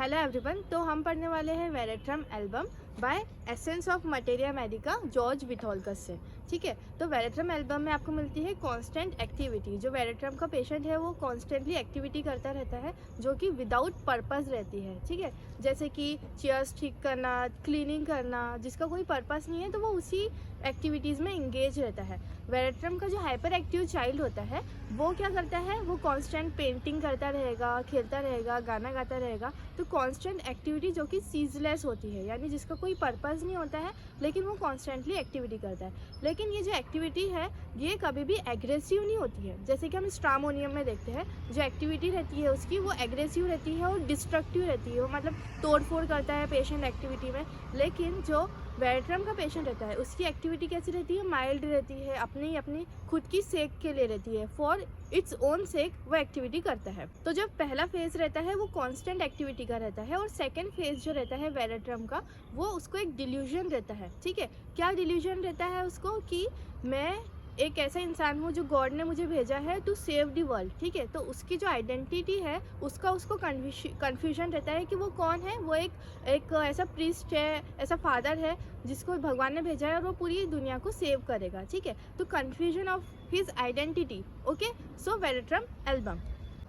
Hello everyone. तो हम पढ़ने वाले हैं Veratrum album by Essence of Materia Medica George Vithoulkas से। ठीक है, तो वेरेट्रम एल्बम में आपको मिलती है कांस्टेंट एक्टिविटी। जो वेरेट्रम का पेशेंट है वो कॉन्स्टेंटली एक्टिविटी करता रहता है जो कि विदाउट पर्पस रहती है। ठीक है, जैसे कि चेयर्स ठीक करना, क्लीनिंग करना, जिसका कोई पर्पस नहीं है तो वो उसी एक्टिविटीज़ में इंगेज रहता है। वेरेट्रम का जो हाइपर एक्टिव चाइल्ड होता है वो क्या करता है, वो कांस्टेंट पेंटिंग करता रहेगा, खेलता रहेगा, गाना गाता रहेगा। तो कांस्टेंट एक्टिविटी जो कि सीजलेस होती है, यानी जिसका कोई पर्पस नहीं होता है लेकिन वो कॉन्स्टेंटली एक्टिविटी करता है। लेकिन ये जो एक्टिविटी है ये कभी भी एग्रेसिव नहीं होती है। जैसे कि हम स्ट्रामोनियम में देखते हैं, जो एक्टिविटी रहती है उसकी वो एग्रेसिव रहती है और डिस्ट्रक्टिव रहती है, वो मतलब तोड़फोड़ करता है पेशेंट एक्टिविटी में। लेकिन जो वेरेट्रम का पेशेंट रहता है उसकी एक्टिविटी कैसी रहती है, माइल्ड रहती है, अपनी खुद की सेक के लिए रहती है, फॉर इट्स ओन सेक वो एक्टिविटी करता है। तो जब पहला फेज रहता है वो कांस्टेंट एक्टिविटी का रहता है, और सेकंड फेज जो रहता है वेरेट्रम का वो उसको एक डिल्यूजन रहता है। ठीक है, क्या डिल्यूजन रहता है उसको, कि मैं एक ऐसा इंसान हूँ जो गॉड ने मुझे भेजा है टू सेव द वर्ल्ड। ठीक है, तो उसकी जो आइडेंटिटी है उसका उसको कन्फ्यूजन रहता है कि वो कौन है। वो एक ऐसा प्रीस्ट है, ऐसा फादर है जिसको भगवान ने भेजा है और वो पूरी दुनिया को सेव करेगा। ठीक है, तो confusion of his identity. Okay, so veratrum album.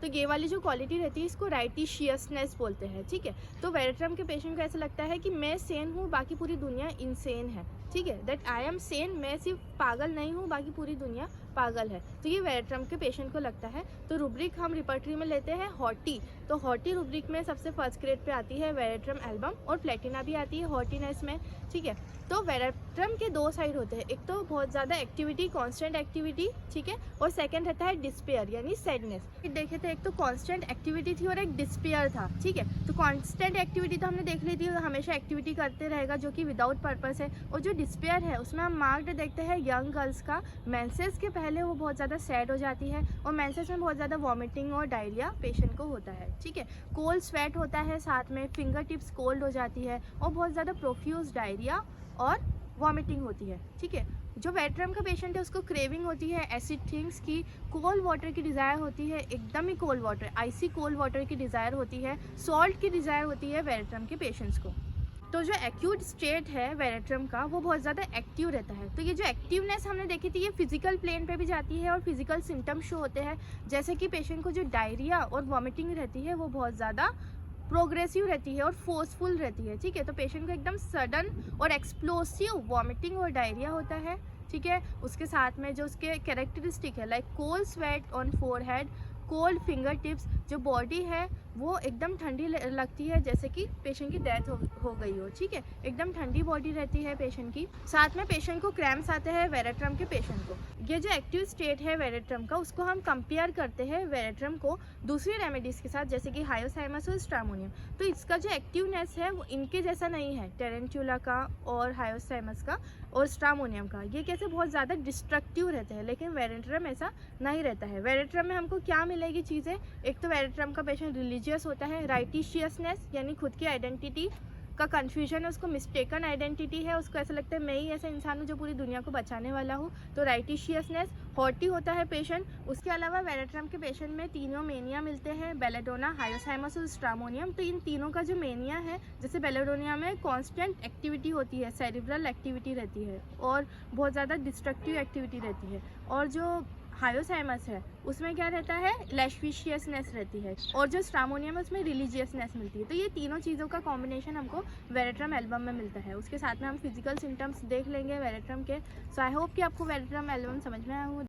तो ये वाली जो क्वालिटी रहती है इसको राइटिशियसनेस बोलते हैं। ठीक है, तो वेरेट्रम के पेशेंट को ऐसा लगता है कि मैं सेन हूँ, बाकी पूरी दुनिया इनसेन है। ठीक है, दैट आई एम सेन, मैं सिर्फ पागल नहीं हूँ, बाकी पूरी दुनिया पागल है। तो ये वेरेट्रम के पेशेंट को लगता है। तो रुब्रिक हम रिपर्टरी में लेते हैं हॉटी। तो हॉटी रुब्रिक में सबसे फर्स्ट ग्रेड पे आती है वेरेट्रम एल्बम, और प्लेटिना भी आती है हॉटीनेस में। ठीक है, तो वेरेट्रम के दो साइड होते हैं, एक तो बहुत ज़्यादा एक्टिविटी, कांस्टेंट एक्टिविटी, ठीक है, और सेकंड रहता है डिस्पेयर यानी सैडनेस। देखे थे, एक तो कांस्टेंट एक्टिविटी थी और एक डिस्पेयर था। ठीक है, तो कांस्टेंट एक्टिविटी तो हमने देख ली थी, हमेशा एक्टिविटी करते रहेगा जो कि विदाउट पर्पस है। और जो डिस्पेयर है उसमें हम मार्क्ड देखते हैं यंग गर्ल्स का मेंसेस के पहले वो बहुत ज़्यादा सैड हो जाती है, और मेंसेस में बहुत ज़्यादा वॉमिटिंग और डायरिया पेशेंट को होता है। ठीक है, कोल्ड स्वेट होता है, साथ में फिंगर टिप्स कोल्ड हो जाती है, और बहुत ज़्यादा प्रोफ्यूज डायरिया और वॉमिटिंग होती है। ठीक है, जो वेरेट्रम का पेशेंट है उसको क्रेविंग होती है एसिड थिंग्स की, कोल्ड वाटर की डिज़ायर होती है, एकदम ही कोल्ड वाटर, आइसी कोल्ड वाटर की डिज़ायर होती है, सॉल्ट की डिज़ायर होती है वेरेट्रम के पेशेंट्स को। तो जो एक्यूट स्टेट है वेरेट्रम का वो बहुत ज़्यादा एक्टिव रहता है। तो ये जो एक्टिवनेस हमने देखी थी ये फिजिकल प्लेन पे भी जाती है और फिजिकल सिम्टम्स शो होते हैं, जैसे कि पेशेंट को जो डायरिया और वॉमिटिंग रहती है वो बहुत ज़्यादा प्रोग्रेसिव रहती है और फोर्सफुल रहती है। ठीक है, तो पेशेंट को एकदम सडन और एक्सप्लोसिव वॉमिटिंग और डायरिया होता है। ठीक है, उसके साथ में जो उसके कैरेक्टरिस्टिक है like cold sweat on forehead, cold finger tips, जो बॉडी है वो एकदम ठंडी लगती है, जैसे कि पेशेंट की डेथ हो गई हो। ठीक है, एकदम ठंडी बॉडी रहती है पेशेंट की। साथ में पेशेंट को क्रैम्प्स आते हैं वेरेट्रम के पेशेंट को। ये जो एक्टिव स्टेट है वेरेट्रम का उसको हम कंपेयर करते हैं वेरेट्रम को दूसरी रेमेडीज़ के साथ, जैसे कि हायोसाइमस और स्ट्रामोनियम। तो इसका जो एक्टिवनेस है वो इनके जैसा नहीं है, टेरेंटुला का और हायोसाइमस का और स्ट्रामोनियम का। ये कैसे बहुत ज़्यादा डिस्ट्रक्टिव रहते हैं, लेकिन वेरेट्रम ऐसा नहीं रहता है। वेरेट्रम में हमको क्या मिलेगी चीज़ें, एक तो वेरेट्रम का पेशेंट रिलीजियस होता है, राइटिशियसनेस यानी खुद की आइडेंटिटी का कन्फ्यूजन है, उसको मिस्टेकन आइडेंटिटी है, उसको ऐसा लगता है मैं ही ऐसा इंसान हूँ जो पूरी दुनिया को बचाने वाला हूँ, तो राइटिशियसनेस। हॉटी होता है पेशेंट। उसके अलावा वेरेट्रम के पेशेंट में तीनों मेनिया मिलते हैं, बेलेडोना, हायोसाइमस और स्ट्रामोनियम। तो इन तीनों का जो मेनिया है, जैसे बेलेडोनिया में कॉन्स्टेंट एक्टिविटी होती है, सेरिब्रल एक्टिविटी रहती है और बहुत ज़्यादा डिस्ट्रक्टिव एक्टिविटी रहती है, और जो हायोसाइमस है उसमें क्या रहता है, लैशविशियसनेस रहती है, और जो स्ट्रामोनियम है उसमें रिलीजियसनेस मिलती है। तो ये तीनों चीज़ों का कॉम्बिनेशन हमको वेरेट्रम एल्बम में मिलता है। उसके साथ में हम फिजिकल सिम्टम्स देख लेंगे वेरेट्रम के। सो आई होप कि आपको वेरेट्रम एल्बम समझ में आया हो।